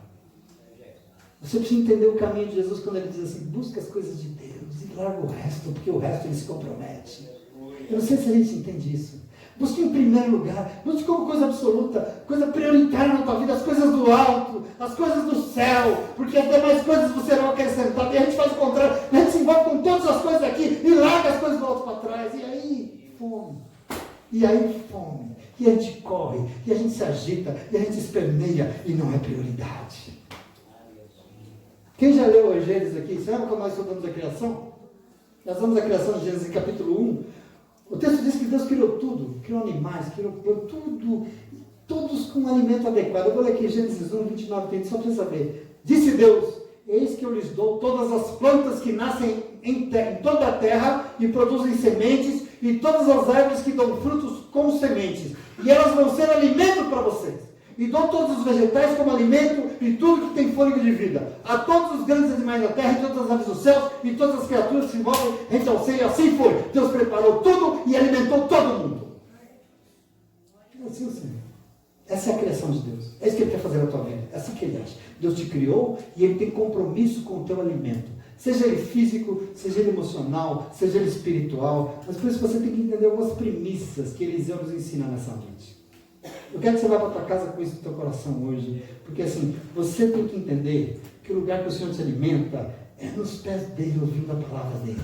Você precisa entender o caminho de Jesus quando ele diz assim, busca as coisas de Deus e larga o resto, porque o resto ele se compromete. Eu não sei se a gente entende isso. Busque em primeiro lugar, busque como coisa absoluta, coisa prioritária na tua vida, as coisas do alto, as coisas do céu, porque as demais coisas você não acrescentar. E a gente faz o contrário, a gente se envolve com todas as coisas aqui e larga as coisas do alto para trás. E aí, fome. E aí, fome. E a gente corre, e a gente se agita, e a gente esperneia, e não é prioridade. Quem já leu o Gênesis aqui, você lembra quando nós estudamos a criação? Nós vamos a criação de Gênesis capítulo 1. O texto diz que Deus criou tudo, criou animais, criou tudo, todos com um alimento adequado. Eu vou ler aqui Gênesis 1, 29, 30, só para você saber. Disse Deus, eis que eu lhes dou todas as plantas que nascem em toda a terra e produzem sementes, e todas as árvores que dão frutos com sementes, e elas vão ser alimento para vocês. E dou todos os vegetais como alimento, e tudo que tem fôlego de vida. A todos os grandes animais da terra, e todas as aves dos céus, e todas as criaturas que se movem entre ao céu. E assim foi. Deus preparou tudo e alimentou todo mundo. Assim, Senhor. Essa é a criação de Deus. É isso que Ele quer fazer na tua vida. É assim que Ele acha. Deus te criou e Ele tem compromisso com o teu alimento. Seja ele físico, seja ele emocional, seja ele espiritual. Mas por isso você tem que entender algumas premissas que Eliseu nos ensina nessa noite. Eu quero que você vá para a tua casa com isso no teu coração hoje. Porque assim, você tem que entender que o lugar que o Senhor te alimenta é nos pés dele, ouvindo a palavra dele.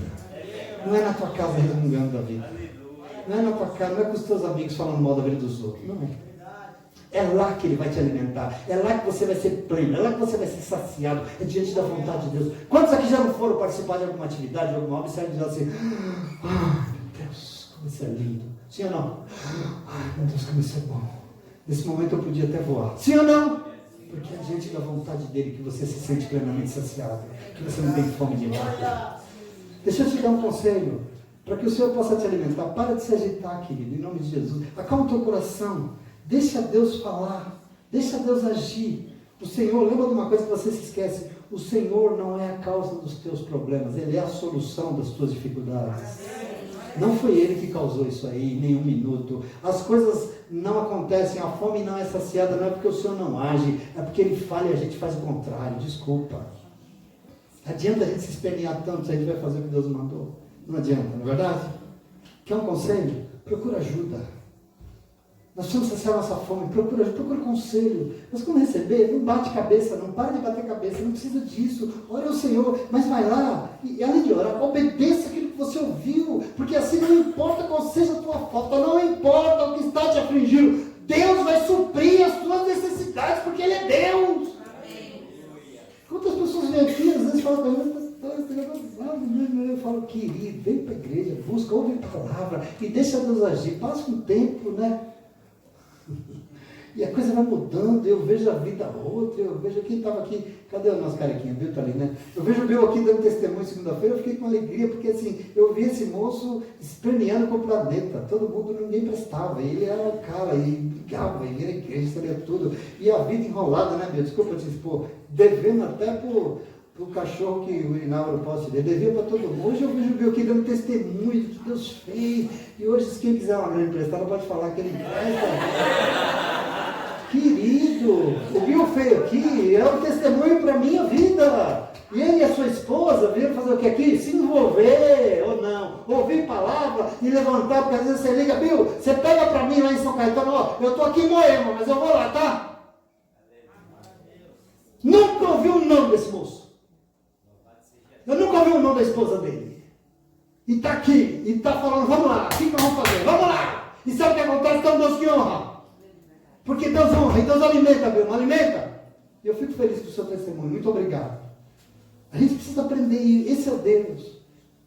Não é na tua casa resmungando da vida. Não é na tua casa, não é com os teus amigos falando mal da vida dos outros. Não é. É lá que Ele vai te alimentar. É lá que você vai ser pleno. É lá que você vai ser saciado. É diante da vontade de Deus. Quantos aqui já não foram participar de alguma atividade, de alguma obra, e saem dizendo assim, meu Deus, como isso é lindo. Sim ou não? Ai, meu Deus, como isso é bom. Nesse momento eu podia até voar. Sim ou não? Porque é diante da vontade dEle que você se sente plenamente saciado. Que você não tem fome de nada. Deixa eu te dar um conselho. Para que o Senhor possa te alimentar. Para de se agitar, querido, em nome de Jesus. Acalma o teu coração. Deixa Deus falar, deixa Deus agir. O Senhor, lembra de uma coisa que você se esquece, o Senhor não é a causa dos teus problemas, Ele é a solução das tuas dificuldades. Não foi Ele que causou isso aí, em nenhum minuto. As coisas não acontecem, a fome não é saciada, não é porque o Senhor não age, é porque Ele fala e a gente faz o contrário, desculpa. Adianta a gente se espernear tanto se a gente vai fazer o que Deus mandou? Não adianta, não é verdade? Quer um conselho? Procura ajuda. Nós precisamos saciar nossa fome, procura conselho. Mas quando receber, não bate cabeça, não para de bater cabeça, não precisa disso. Ora ao Senhor, mas vai lá, e além de orar, obedeça aquilo que você ouviu, porque assim não importa qual seja a tua falta, não importa o que está te afligindo, Deus vai suprir as tuas necessidades, porque Ele é Deus. Quantas pessoas vêm aqui, às vezes falam, eu falo, querido, vem para a igreja, busca, ouve a palavra, e deixa Deus agir, passa um tempo, né? E a coisa vai mudando, eu vejo a vida outra, eu vejo quem estava aqui, cadê o nosso carequinha? Bill está ali, né? Eu vejo o Bill aqui dando testemunho segunda-feira, eu fiquei com alegria, porque assim, eu vi esse moço esperneando com o planeta, todo mundo, ninguém prestava, ele era o cara, ele ligava, ele era igreja, sabia tudo, e a vida enrolada, né, Bill? Desculpa te expor, devendo até pro cachorro que urinava no poste dele, devia para todo mundo. Hoje eu vejo o Bill aqui dando testemunho do que Deus fez, e hoje quem quiser uma grana emprestada pode falar que ele empresta. Querido, o Bill veio aqui, é um testemunho para a minha vida. E ele e a sua esposa vieram fazer o que aqui? Se envolver ou não. Ouvir palavra e levantar, porque às vezes você liga, Bill, você pega para mim lá em São Caetano, ó, eu estou aqui em Moema, mas eu vou lá, tá? Nunca ouvi o nome desse moço. Eu nunca ouvi o nome da esposa dele. E está aqui, e está falando, vamos lá, o que nós vamos fazer? Vamos lá! E sabe o que acontece? Então Deus que honra. Porque Deus honra, e Deus alimenta, Bill, não alimenta? E eu fico feliz com o seu testemunho, muito obrigado. A gente precisa aprender, esse é o Deus.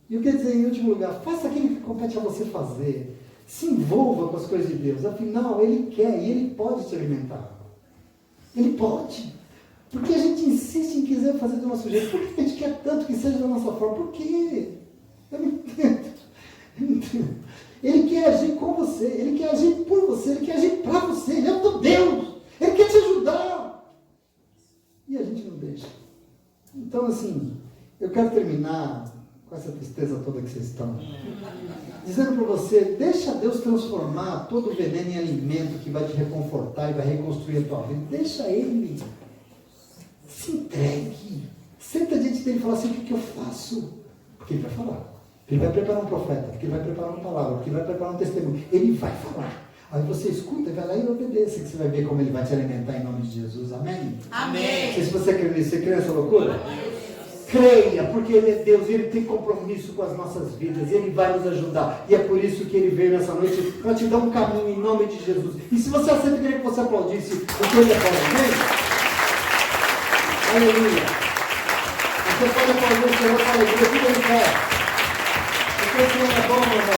E eu quero dizer, em último lugar, faça aquilo que compete a você fazer. Se envolva com as coisas de Deus, afinal, Ele quer e Ele pode te alimentar. Ele pode. Porque a gente insiste em quiser fazer do nosso jeito. Por que a gente quer tanto que seja da nossa forma? Por quê? Eu não entendo. Eu não entendo. Ele quer agir com você, Ele quer agir por você, Ele quer agir para você, Ele é o teu Deus, Ele quer te ajudar. E a gente não deixa. Então assim, eu quero terminar com essa tristeza toda que vocês estão. Dizendo para você, deixa Deus transformar todo o veneno em alimento que vai te reconfortar e vai reconstruir a tua vida. Deixa Ele. Se entregue. Senta diante dele e fala assim, o que eu faço? Porque Ele vai falar. Ele vai preparar um profeta, porque Ele vai preparar uma palavra, porque Ele vai preparar um testemunho. Ele vai falar. Aí você escuta, vai lá e obedece, que você vai ver como Ele vai te alimentar em nome de Jesus. Amém? Amém. Não sei se você crê nisso. Você crê nessa loucura? Creia, porque Ele é Deus, e Ele tem compromisso com as nossas vidas, e Ele vai nos ajudar. E é por isso que Ele veio nessa noite para te dar um caminho em nome de Jesus. E se você aceita, eu queria que você aplaudisse o que Ele pode. Amém? Aleluia. Você pode aplaudir o Senhor com alegria, tudo Ele quer. Porque o Senhor é bom, meu irmão.